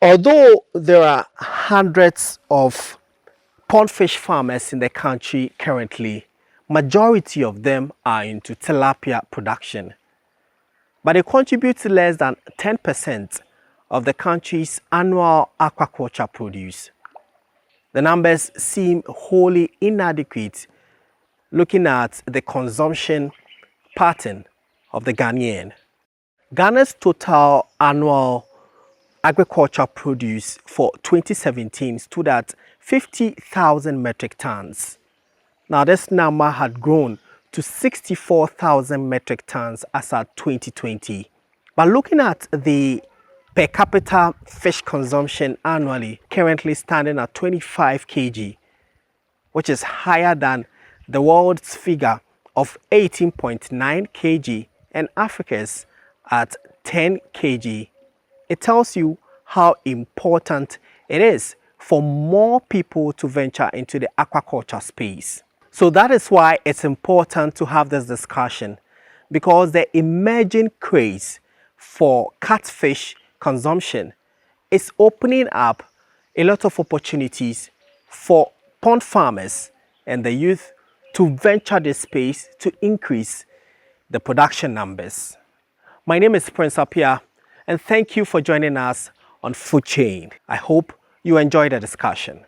Although there are hundreds of pond fish farmers in the country currently, majority of them are into tilapia production, but they contribute to less than 10% of the country's annual aquaculture produce. The numbers seem wholly inadequate looking at the consumption pattern of the Ghanaian. Ghana's total annual agriculture produce for 2017 stood at 50,000 metric tons. Now this number had grown to 64,000 metric tons as at 2020. But looking at the per capita fish consumption annually, currently standing at 25 kg, which is higher than the world's figure of 18.9 kg and Africa's at 10 kg. It tells you how important it is for more people to venture into the aquaculture space. So that is why it's important to have this discussion, because the emerging craze for catfish consumption is opening up a lot of opportunities for pond farmers and the youth to venture this space to increase the production numbers. My name is Prince Apia, and thank you for joining us on Food Chain. I hope you enjoy the discussion.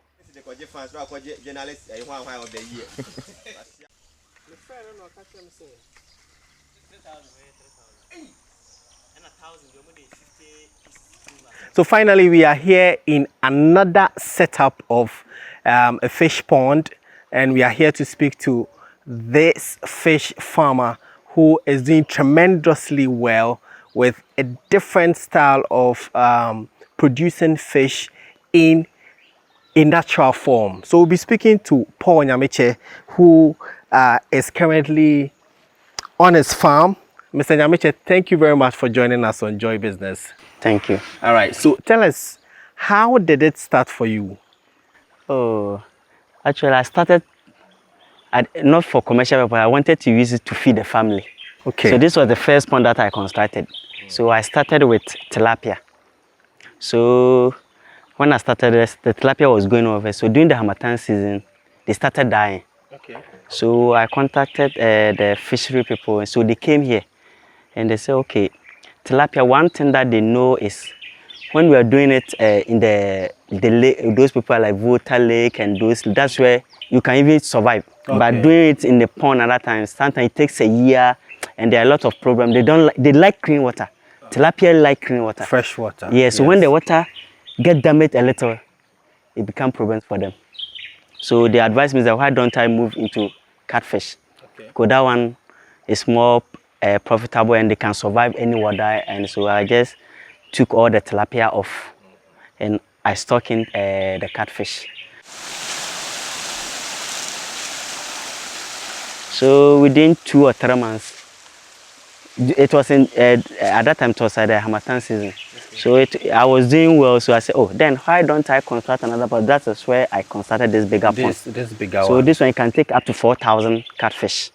So finally, we are here in another setup of a fish pond, and we are here to speak to this fish farmer who is doing tremendously well with a different style of producing fish in a natural form. So we'll be speaking to Paul Nyamiche, who is currently on his farm. Mr. Nyamiche, thank you very much for joining us on Joy Business. Thank you. All right, so tell us, how did it start for you? Oh, actually, I started not for commercial purpose. I wanted to use it to feed the family. Okay. So this was the first pond that I constructed. So I started with tilapia. So when I started this, the tilapia was going over. So during the Harmattan season, they started dying. Okay. So I contacted the fishery people. So they came here and they said, okay, tilapia, one thing that they know is when we are doing it in the lake, those people are like Volta Lake and those, that's where you can even survive. Okay. But doing it in the pond at that time, sometimes it takes a year and there are a lot of problems. They like clean water. Tilapia like clean water. Fresh water. Yeah, so when the water get damaged a little, it becomes problems for them. So they advised me that why don't I move into catfish? Okay. Because that one is more profitable and they can survive any water. And so I just took all the tilapia off and I stuck in the catfish. So within 2 or 3 months, it was in at that time it was at the Harmattan season. So I was doing well. So I said, oh, then why don't I construct another pond? That is where I constructed this bigger pond. This bigger so one. This one can take up to 4,000 catfish.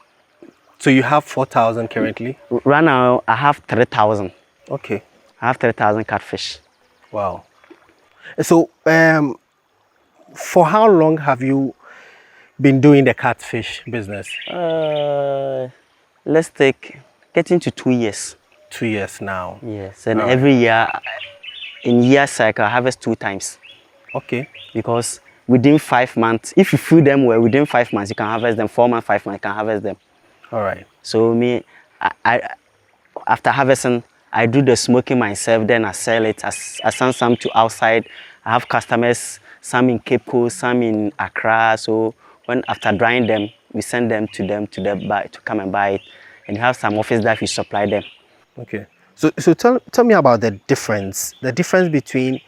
So you have 4,000 currently? Right now I have 3,000. Okay. I have 3,000 catfish. Wow. So for how long have you been doing the catfish business? Let's take getting to 2 years. 2 years now. Yes, and every year, in year cycle, I harvest 2 times. Okay. Because within 5 months, if you feed them well, within 5 months you can harvest them. 4 months, 5 months, you can harvest them. All right. So I after harvesting, I do the smoking myself. Then I sell it. I send some to outside. I have customers, some in Cape Coast, some in Accra. So when after drying them, we send them to come and buy it. And you have some office that we supply them. Okay. So tell me about the difference between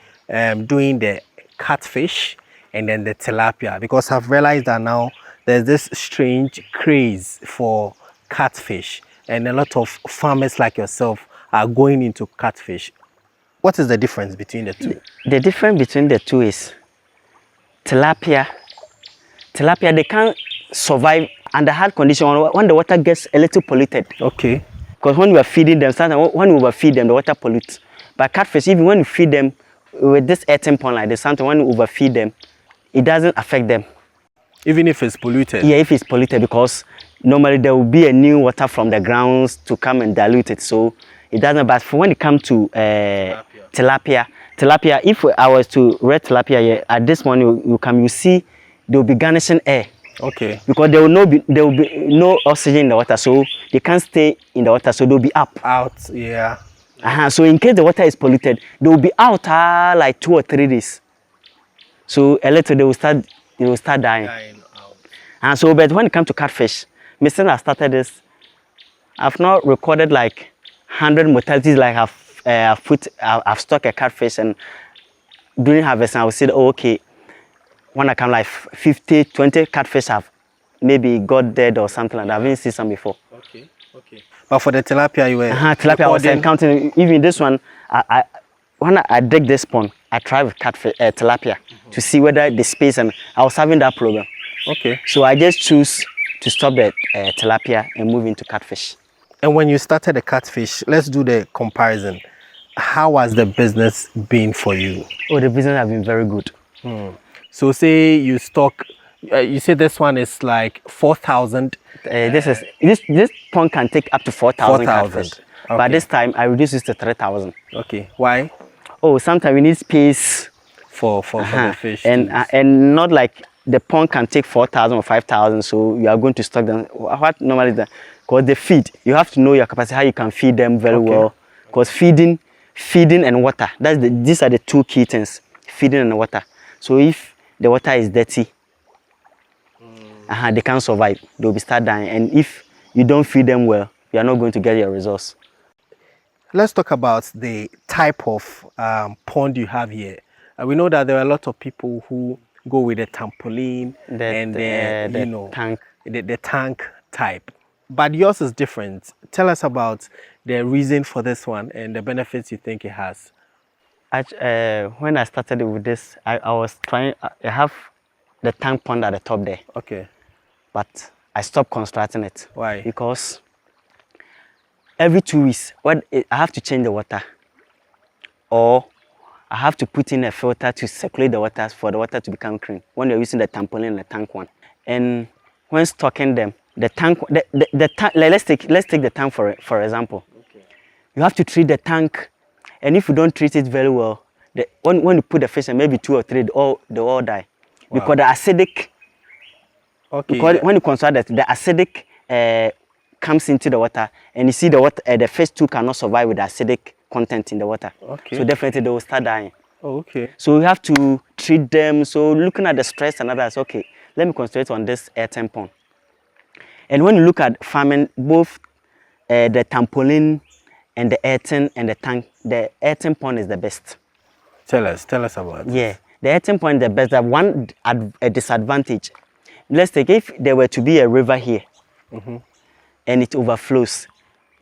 doing the catfish and then the tilapia, because I've realized that now there's this strange craze for catfish and a lot of farmers like yourself are going into catfish. What is the difference between the two? The difference between the two is tilapia, they can't survive under hard condition when the water gets a little polluted. Okay. Because when we are feeding them, sometimes when we overfeed them, the water pollutes. But catfish, even when you feed them with this earthen pond like this, sometimes when you overfeed them, it doesn't affect them. Even if it's polluted? Yeah, if it's polluted, because normally there will be a new water from the grounds to come and dilute it, so it doesn't. But for when it comes to tilapia, if I was to read tilapia here, at this one you see they will be garnishing air. Okay. Because there will be no oxygen in the water, so they can't stay in the water, so they'll be up. Out, yeah. So in case the water is polluted, they will be out like 2 or 3 days. So a little they will start dying. Out. And so, but when it comes to catfish, me since I started this, I've not recorded like 100 mortalities. Like I've stuck a catfish, and during harvest, I will say, oh, okay, when I come like 50, 20 catfish have maybe got dead or something like that. I haven't seen some before. Okay, okay. But for the tilapia, you were Tilapia I was counting. Even this one, when I dig this pond, I tried with catfish, tilapia to see whether the space, and I was having that problem. Okay. So I just choose to stop the tilapia and move into catfish. And when you started the catfish, let's do the comparison. How has the business been for you? Oh, the business has been very good. So say you stock, you say this one is like 4,000. This pond can take up to 4,000 catfish. Okay. But this time I reduced it to 3,000. Okay. Why? Oh, sometimes we need space For the fish. and not like the pond can take 4,000 or 5,000, so you are going to stock them. What normally is that? Because they feed, you have to know your capacity, how you can feed them very well. Because feeding and water, these are the two key things, feeding and water. So if the water is dirty, they can't survive, they'll be start dying. And if you don't feed them well, you are not going to get your results. Let's talk about the type of pond you have here. We know that there are a lot of people who go with the trampoline and the tank. The tank type. But yours is different. Tell us about the reason for this one and the benefits you think it has. When I started with this, I was trying, I have the tank pond at the top there. Okay. But I stopped constructing it. Why? Because every 2 weeks, I have to change the water, or I have to put in a filter to circulate the water for the water to become clean when you're using the trampoline and the tank one. And when stocking them, the tank, the tank, let's take the tank for example. Okay. You have to treat the tank, and if you don't treat it very well, when you put the fish in, maybe 2 or 3, they all die. Wow. Because the acidic. Okay. Because when you consider that the acidic comes into the water, and you see the water, the fish too cannot survive with the acidic content in the water. Okay. So definitely they will start dying. Oh, okay. So we have to treat them. So looking at the stress and others, okay, let me concentrate on this earthen pond. And when you look at farming, both the trampoline and the earthen and the tank, the earthen pond is the best. Tell us about it. Yeah, the earthen pond is the best. That one a disadvantage. Let's take, if there were to be a river here, and it overflows,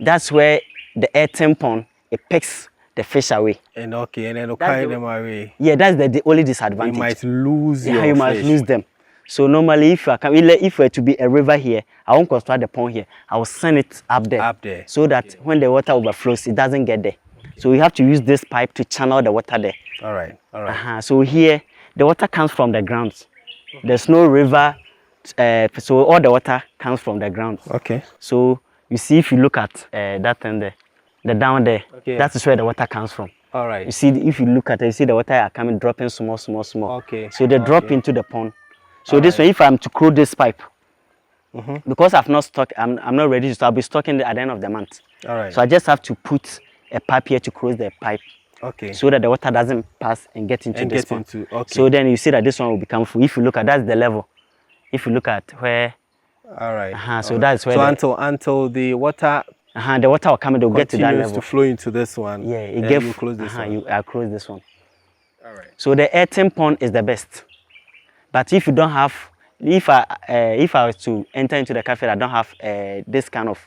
that's where the earthen pond, it picks the fish away. And okay, and then it'll carry them away. Yeah, that's the only disadvantage. You might lose your fish. You might lose them. So normally, if were to be a river here, I won't construct the pond here. I will send it up there. So that when the water overflows, it doesn't get there. So we have to use this pipe to channel the water there. All right. So here, the water comes from the grounds. There's no river, so all the water comes from the ground. Okay. So you see, if you look at that thing there, the down there, that is where the water comes from. All right. You see, if you look at it, you see the water are coming, dropping small. Okay. So they drop into the pond. So this way, if I'm to close this pipe, because I've not stocked, I'm not ready to start. I'll be stocking at the end of the month. All right. So I just have to put a pipe here to close the pipe. Okay. So that the water doesn't pass and get into this pond. Okay. So then you see that this one will become full. If you look at, that's the level. If you look at where. All right. So that's where. So until the water. The water will come and they'll get to that level. To flow into this one. Yeah. It gets. You close this one. I close this one. All right. So the earthen pond is the best. But if you don't have, if I was to enter into the cafe, I don't have this kind of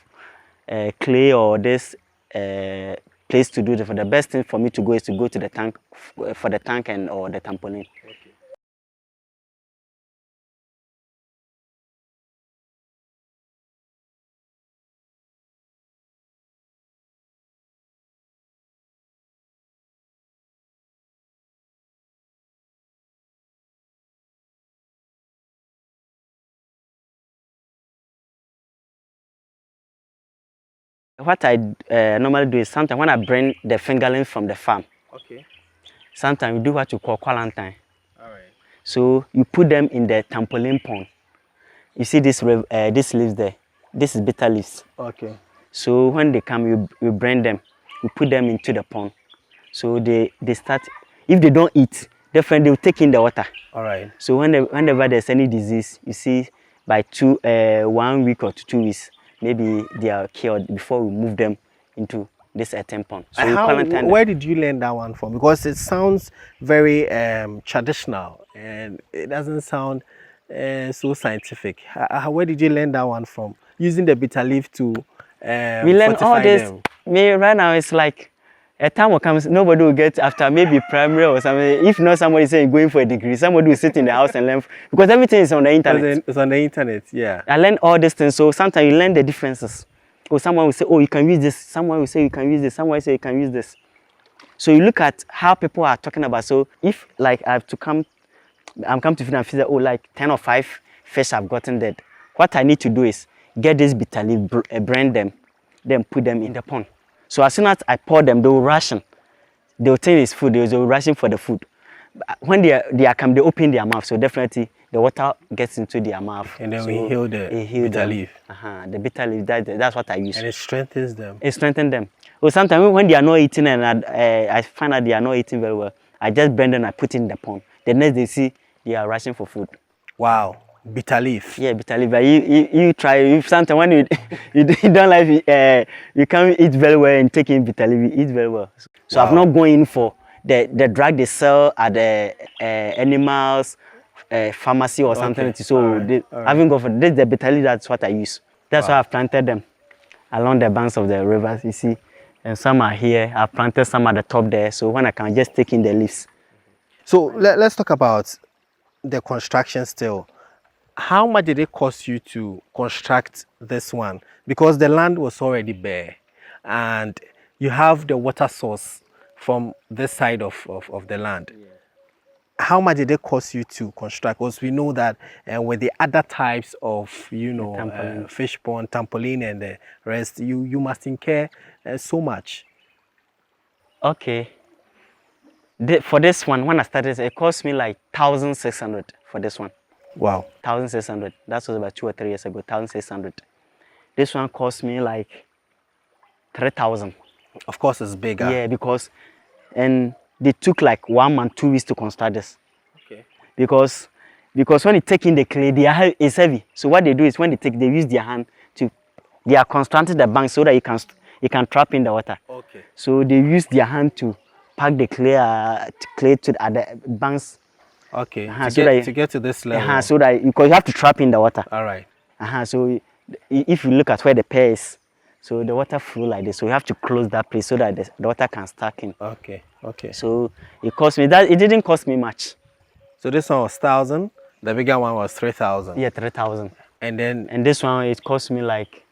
clay or this place to do it. For the best thing for me to go is to go to the tank for the tank and or the trampoline. Okay. What I normally do is sometimes when I bring the fingerlings from the farm, Okay. sometimes we do what you call quarantine. All right. So you put them in the trampoline pond. You see this leaves there. This is bitter leaves. Okay. So when they come, you bring them, you put them into the pond. So they start. If they don't eat, definitely they will take in the water. All right. So whenever there's any disease, you see by 1 week or 2 weeks, maybe they are cured before we move them into this earthen pond. So we quarantine them. Where did you learn that one from? Because it sounds very traditional and it doesn't sound so scientific. Where did you learn that one from? Using the bitter leaf to We learn all fortify this. them. Me right now it's like a time will come, nobody will get after maybe primary or something. If not somebody saying going for a degree, somebody will sit in the house and learn because everything is on the internet. It's on the internet, yeah. I learned all these things, so sometimes you learn the differences. Or someone will say, oh, you can use this. Someone will say you can use this. Someone will say you can use this. So you look at how people are talking about. So if like I have to come, I'm come to feed and feel that, oh, like 10 or 5 fish I've gotten dead. What I need to do is get this bitter leaf, brand them, then put them in the pond. So as soon as I pour them, they will ration. They will think it's food. They will ration for the food. When they come, they open their mouth. So definitely the water gets into their mouth. And then so we heal the bitter leaf. The bitter leaf, that's what I use. And it strengthens them. It strengthens them. Or sometimes when they are not eating and I find out they are not eating very well, I just bend them and I put it in the pond. The next they see they are rushing for food. Wow. Bitter leaf. Yeah, bitter leaf. But you try. If sometimes when you don't like you can't eat very well and take in bitter leaf, you eat very well. So wow. I've not gone in for the drug they sell at the animals pharmacy or something. Okay. So I haven't gone for this. The bitter leaf, that's what I use. That's why I've planted them along the banks of the rivers. You see, and some are here. I've planted some at the top there. So when I can just take in the leaves. So let's talk about the construction still. How much did it cost you to construct this one? Because the land was already bare and you have the water source from this side of the land. Yeah. How much did it cost you to construct? Because we know that with the other types of, fish pond, trampoline and the rest, you must incur so much. Okay. For this one, when I started, it cost me like 1,600 for this one. Wow. 1,600. That was about 2 or 3 years ago. 1,600. This one cost me like 3,000. Of course, it's bigger. Yeah, because they took like 1 month, 2 weeks to construct this. Okay. Because when you take in the clay, it's heavy. So what they do is when they use their hand they are constructing the bank so that you can trap in the water. Okay. So they use their hand to pack the clay to the other banks. Okay, to get to this level. So that because you have to trap in the water. All right. So if you look at where the pair is, so the water flow like this. So you have to close that place so that the water can stack in. Okay. Okay. So it cost me that. It didn't cost me much. So this one was 1,000. The bigger one was 3,000. Yeah, 3,000. And this one it cost me like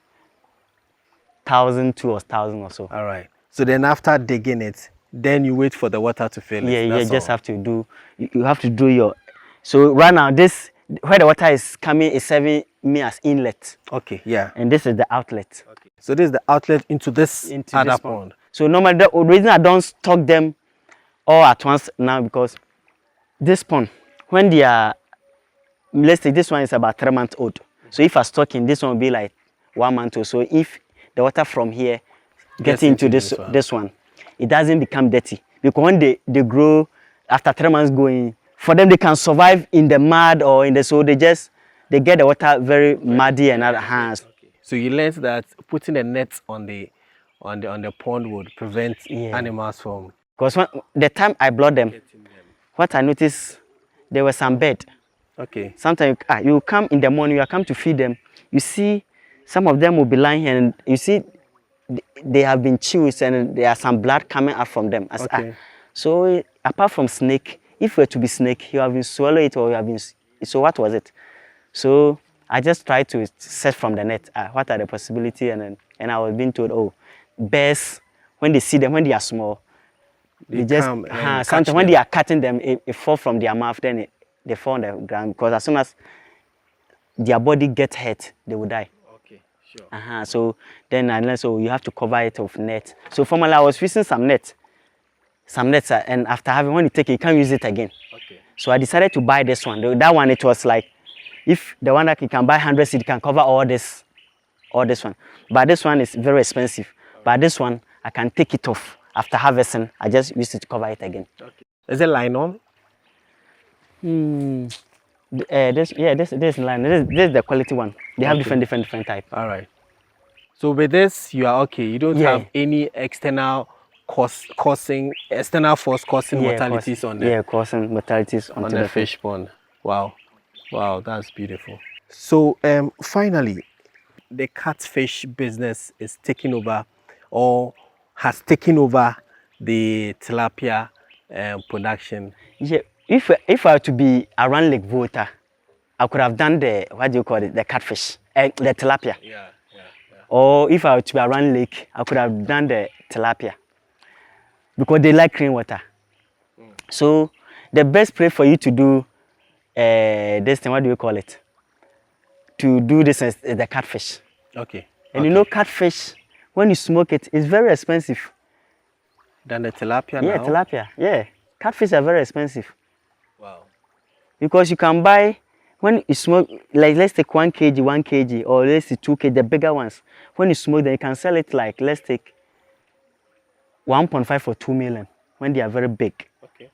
1,002 or 1,000 or so. All right. So then after digging it, then you wait for the water to fill it. Yeah, you just have to do. You have to do your. So right now, this where the water is coming is serving me as inlet. Okay, yeah. And this is the outlet. Okay. So this is the outlet into this other pond. So normally the reason I don't stock them all at once now because this pond, when they are, let's say this one is about 3 months old. So if I stock in, this one will be like 1 month or so. If the water from here gets into this one, it doesn't become dirty. Because when they grow, after 3 months going, for them they can survive in the mud or in the so they get the water very muddy and other hands. Okay. So you learned that putting a net on the pond would prevent animals from. Because the time I brought them, what I noticed, there was some bed. Okay. Sometimes you come in the morning, you come to feed them. You see, some of them will be lying here, and you see, they have been chewed, and there are some blood coming out from them. Okay. So apart from snake, if it were to be snake, you have been swallowed it or you have been. So what was it? So I just tried to search from the net. What are the possibilities? And I was being told, oh, bears when they see them when they are small, they just sometimes when they are cutting them, it fall from their mouth, then they fall on the ground because as soon as their body gets hurt, they will die. Okay. Sure. So then I learned, so you have to cover it with net. So formerly I was using some nets, and after having, when you take it, you can't use it again. Okay. So I decided to buy this one. That one, it was like, if the one that you can buy 100 seed can cover all this one. But this one is very expensive. But this one, I can take it off after harvesting. I just use it to cover it again. Okay. Is it nylon? This line. This is the quality one. They have different type. All right. So with this, you are okay. You don't Yeah. have any external external force causing mortalities on the causing mortalities on the fish pond. Wow, wow, that's beautiful. So finally, the catfish business is taking over, or has taken over the tilapia production. Yeah, if I were to be around Lake Volta, I could have done the, what do you call it, the catfish, the tilapia. Yeah. Or if I were to be around lake, I could have done the tilapia because they like clean water. So the best place for you to do this thing, what do you call it? To do this is the catfish. Okay. And you know, catfish, when you smoke it, it's very expensive. Than the tilapia Yeah, now? tilapia. Yeah, catfish are very expensive. Wow. Because you can buy, when you smoke, like let's take 1 kg, or let's say 2 kg, the bigger ones. When you smoke them, you can sell it like, let's take 1.5 or 2 million when they are very big. Okay.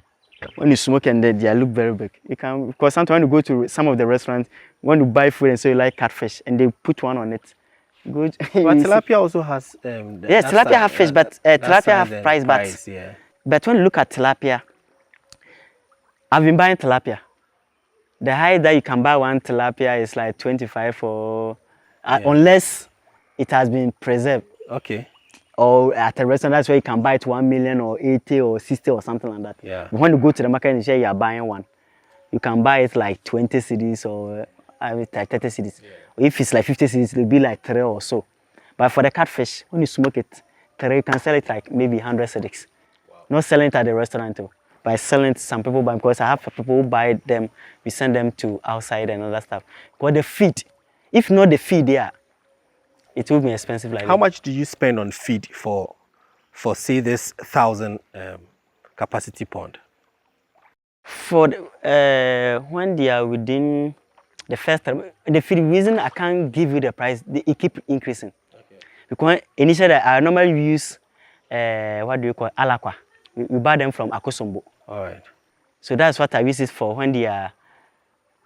When you smoke and they look very big, you can, because sometimes when you go to some of the restaurants, when you buy food and so you like catfish and they put one on it. Good. But tilapia also has yes, tilapia have fish, but tilapia have price, yeah. But when you look at tilapia, I've been buying tilapia. The highest that you can buy one tilapia is like 25 or unless it has been preserved. Okay. Or at a restaurant, that's where you can buy it 1 million or 80 or 60 or something like that. Yeah. But when you go to the market and say you are buying one, you can buy it like 20 cedis or like 30 cedis. Yeah. If it's like 50 cedis, it'll be like 3 or so. But for the catfish, when you smoke it, 3, you can sell it like maybe 100 cedis. Wow. Not selling it at the restaurant too. By selling to some people, because I have people who buy them, we send them to outside and all that stuff. Because the feed, if not the feed there, it will be expensive. Like how much do you spend on feed for say this 1,000 capacity pond? For the, when they are within the first term, the feed reason I can't give you the price, it keep increasing. Okay. Because initially I normally use what do you call alakwa. We buy them from Akosombo. All right. So that's what I use it for when they are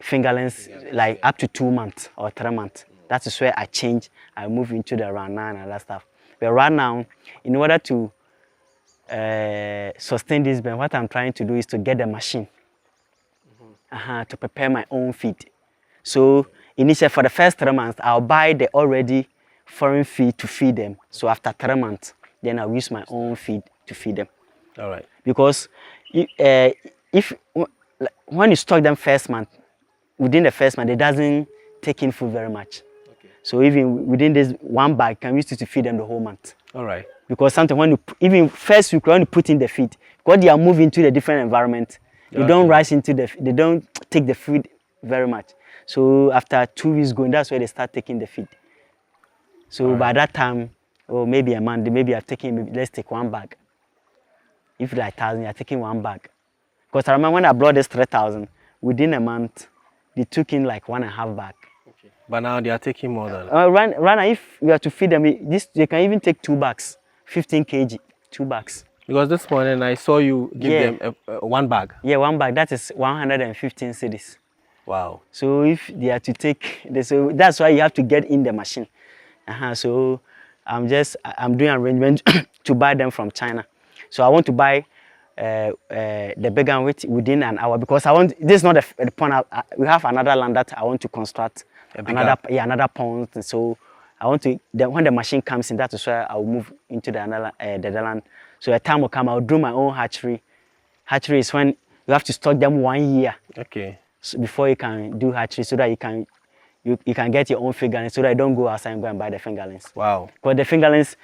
fingerlings, like up to 2 months or 3 months. That is where I change. I move into the round 9 and that stuff. But right now, in order to sustain this ben, what I'm trying to do is to get the machine to prepare my own feed. So initially for the first 3 months, I'll buy the already foreign feed to feed them. So after 3 months, then I'll use my own feed to feed them. All right. Because if when you stock them first month, within the first month, it doesn't take in food very much. Okay. So even within this one bag, you can use it to feed them the whole month. All right. Because sometimes when you, even first week, when you put in the feed, because they are moving to the different environment, they don't rush into they don't take the feed very much. So after 2 weeks going, that's where they start taking the feed. So by that time, or maybe a month, maybe I'm taking, let's take 1 bag. If like 1,000, you're taking 1 bag. Because I remember when I brought this 3,000, within a month, they took in like 1.5 bag. Okay. But now they are taking more than. Right now, if you have to feed them, they can even take 2 bags, 15 kg, 2 bags. Because this morning I saw you give them 1 bag. Yeah, 1 bag. That is 115 cedis. Wow. So if they are to take, so that's why you have to get in the machine. So I'm doing arrangement to buy them from China. So I want to buy the bigger within an hour, because this is not the pond. We have another land that I want to construct another pond. And so I want to, when the machine comes in, that is where I will move into the land. So the time will come, I'll do my own hatchery. Hatchery is when you have to stock them 1 year. Okay. So before you can do hatchery, so that you can get your own fingerlings, so that you don't go outside and go and buy the fingerlings. Wow. Because the fingerlings,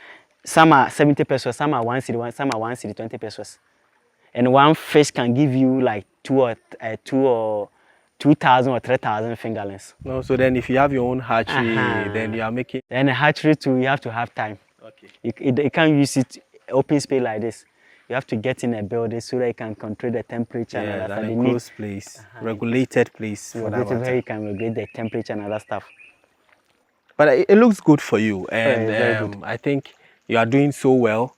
some are 70 pesos, some are 1 cedi, some are 1 cedi, 20 pesos. And one fish can give you like two 2,000 or 3,000 fingerlings. No, so then if you have your own hatchery, then you are making. And a hatchery too, you have to have time. Okay. You can't use it open space like this. You have to get in a building so that you can control the temperature. Yeah, and an enclosed place, regulated place for that where matter. you can regulate the temperature and other stuff. But it looks good for you, very and good. I think you are doing so well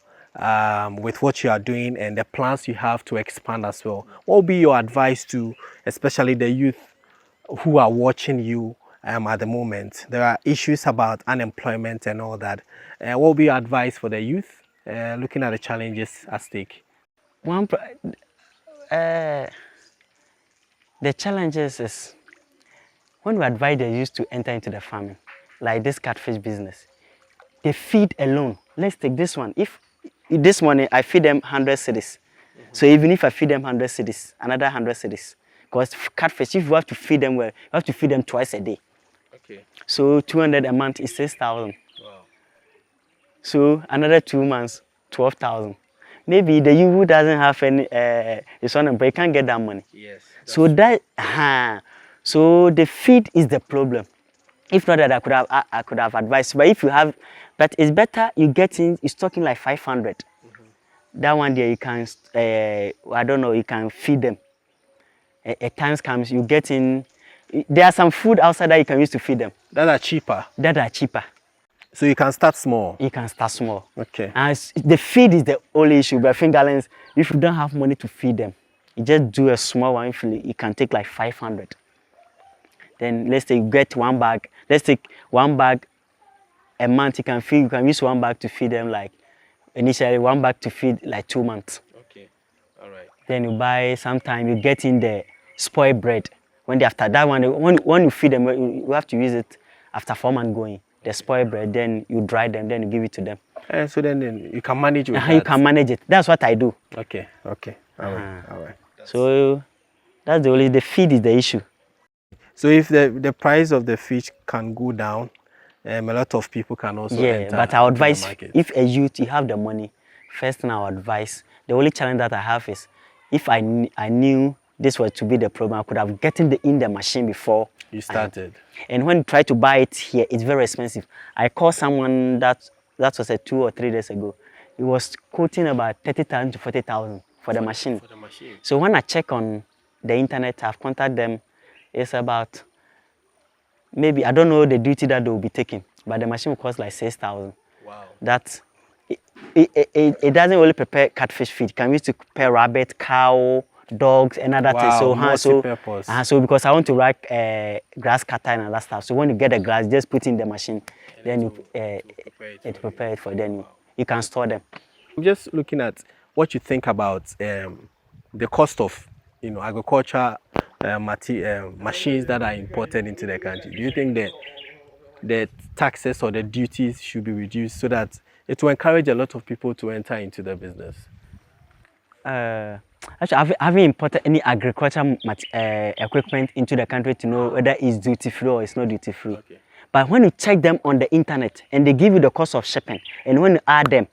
with what you are doing and the plans you have to expand as well. What would be your advice to especially the youth who are watching you at the moment? There are issues about unemployment and all that. What would be your advice for the youth looking at the challenges at stake? The challenges is when we advise the youth to enter into the farming, like this catfish business, the feed alone. Let's take this one. If this morning I feed them 100 cedis, so even if I feed them 100 cedis, another 100 cedis, because catfish, if you have to feed them well, you have to feed them twice a day. Okay. So 200 a month is 6,000. Wow. So another 2 months, 12,000. Maybe the youth who doesn't have any, is unemployed, can't get that money. Yes. So so the feed is the problem. If not that, I could have advised. But if you have, but it's better you get in. It's talking like 500. That one there you can, I don't know, you can feed them. At times comes you get in. There are some food outside that you can use to feed them. That are cheaper. That are cheaper. So you can start small. You can start small. Okay. And the feed is the only issue. But fingerlings, if you don't have money to feed them, you just do a small one. You can take like 500. Then let's say you get one bag. Let's take one bag a month. You can use one bag to feed them, like initially one bag to feed like 2 months. Okay. All right. Then you buy sometime you get in the spoiled bread. After that one, when you feed them, you have to use it after 4 months going. The spoiled bread, then you dry them, then you give it to them. So then you can manage with that. You can manage it. That's what I do. Okay. Okay. All right. All right. So that's the feed is the issue. So if the price of the fish can go down, a lot of people can also enter. But I advise if a youth you have the money, first thing I would advise. The only challenge that I have is if I knew this was to be the problem, I could have gotten in the machine before you started. And when you try to buy it here, it's very expensive. I called someone that was 2 or 3 days ago. He was quoting about 30,000 to 40,000 for the machine. For the machine. So when I check on the internet, I've contacted them. It's about, maybe, I don't know the duty that they will be taking, but the machine will cost like 6,000. Wow. It doesn't really prepare catfish feed. It can use to prepare rabbit, cow, dogs, and other things. So because I want to rack grass cutter and other stuff. So when you get the grass, just put in the machine, and then you prepare it for them. You can store them. I'm just looking at what you think about the cost of agriculture machines that are imported into the country. Do you think that the taxes or the duties should be reduced so that it will encourage a lot of people to enter into the business? Actually, have you imported any agricultural equipment into the country to know whether it's duty free or it's not duty free? Okay. But when you check them on the internet and they give you the cost of shipping, and when you add them,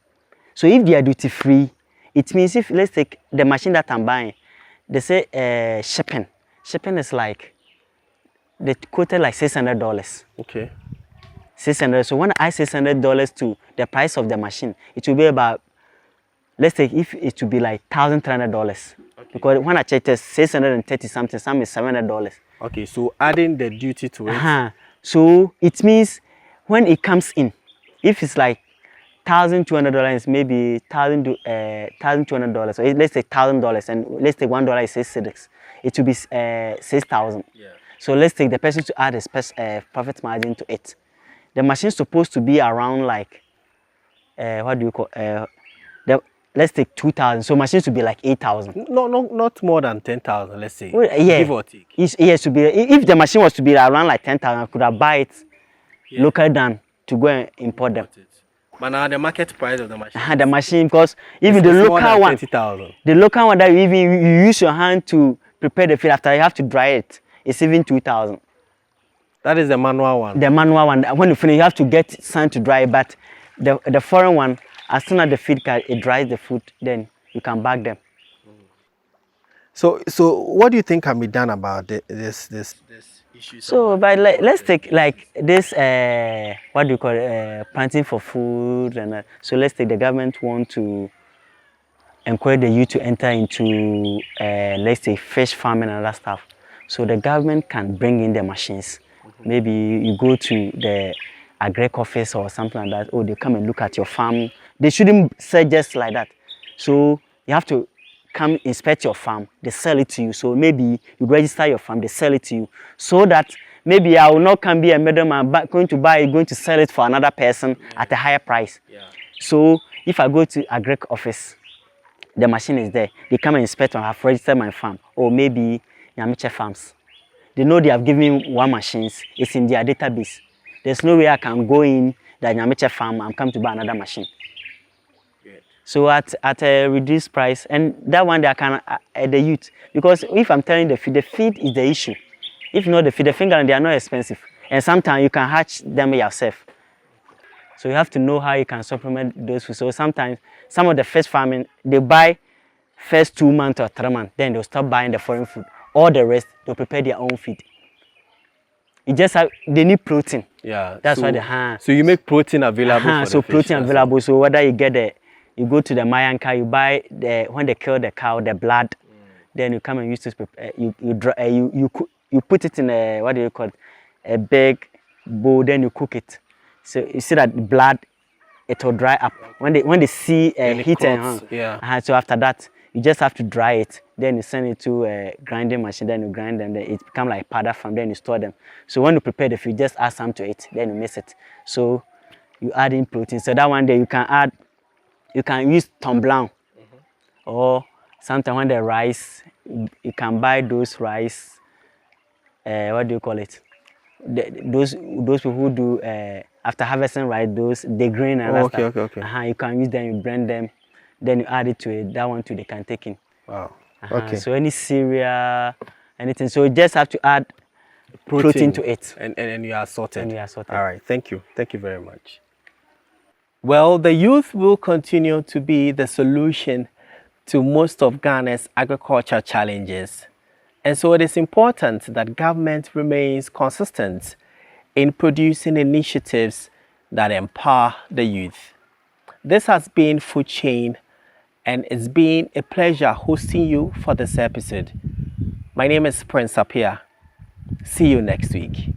so if they are duty free, it means if let's take the machine that I'm buying, they say shipping. Shipping is like they quoted like $600. Okay. 600. So when I add $600 to the price of the machine, it will be about, let's say if it will be like $1,300. Okay. Because when I checked it, 630 something, some is $700. Okay, so adding the duty to it. So it means when it comes in, if it's like $1,200, maybe $1,200, so let's say $1,000, and let's say $1 is 6 cedis, it will be 6,000. Yeah. So let's take the person to add a profit margin to it. The machine is supposed to be around like, what do you call, let's take 2,000. So machines to be like 8,000. No, not more than 10,000. Let's say. Well, yeah. Give or take. Yes, to be. If the machine was to be around like 10,000, I could have buy it local than to go and import them. But now the market price of the machine. The machine, because even the local one, 20,000. The local one that you use your hand to prepare the feed after you have to dry it, it's even 2,000. That is the manual one. The manual one. When you finish, you have to get sun to dry it. But the foreign one, as soon as the feed it dries the food, then you can bag them. So what do you think can be done about this issues of So, but let's agriculture? take like this, what do you call it, planting for food, and so let's take the government want to encourage the youth to enter into, let's say, fish farming and other stuff. So the government can bring in the machines. Maybe you go to the agric office or something like that. Oh, they come and look at your farm. They shouldn't say just like that. So you have to come inspect your farm. They sell it to you. So maybe you register your farm. They sell it to you. So that maybe I will not come be a middleman, but going to sell it for another person at a higher price. Yeah. So if I go to agric office, the machine is there. They come and inspect and have registered my farm. Or maybe Nyamiche Farms. They know they have given me one machine. It's in their database. There's no way I can go in the Nyamiche Farm and come to buy another machine. Good. So at a reduced price, and that one they can the youth, because if I'm telling the feed is the issue. If not the feed, the finger, they are not expensive, and sometimes you can hatch them yourself. So you have to know how you can supplement those food. So sometimes some of the fish farming, they buy first 2 months or 3 months, then they'll stop buying the foreign food. All the rest, they'll prepare their own feed. You just have, they need protein. Yeah. That's why they So you make protein available for so the fish. protein available. So whether you get you go to the Mayanka, you buy when they kill the cow, the blood, then you come and use this. You put it in a, what do you call it, a big bowl. Then you cook it. So you see that the blood, it will dry up when they see heat and yeah. so after that you just have to dry it. Then you send it to a grinding machine. Then you grind them. Then it become like powder form. Then you store them. So when you prepare the food, just add some to it. Then you mix it. So you add in protein. So that one day you can add. You can use Tom Blanc, or sometimes when the rice, you can buy those rice. What do you call it? Those people who do after harvesting rice, those the grain and that stuff. Okay. You can use them. You blend them, then you add it to it. That one too they can take in. Wow. Okay. So any cereal, anything. So you just have to add protein to it, and you are sorted. And you are sorted. All right. Thank you. Thank you very much. Well, the youth will continue to be the solution to most of Ghana's agriculture challenges. And so it is important that government remains consistent in producing initiatives that empower the youth. This has been Food Chain, and it's been a pleasure hosting you for this episode. My name is Prince Apia. See you next week.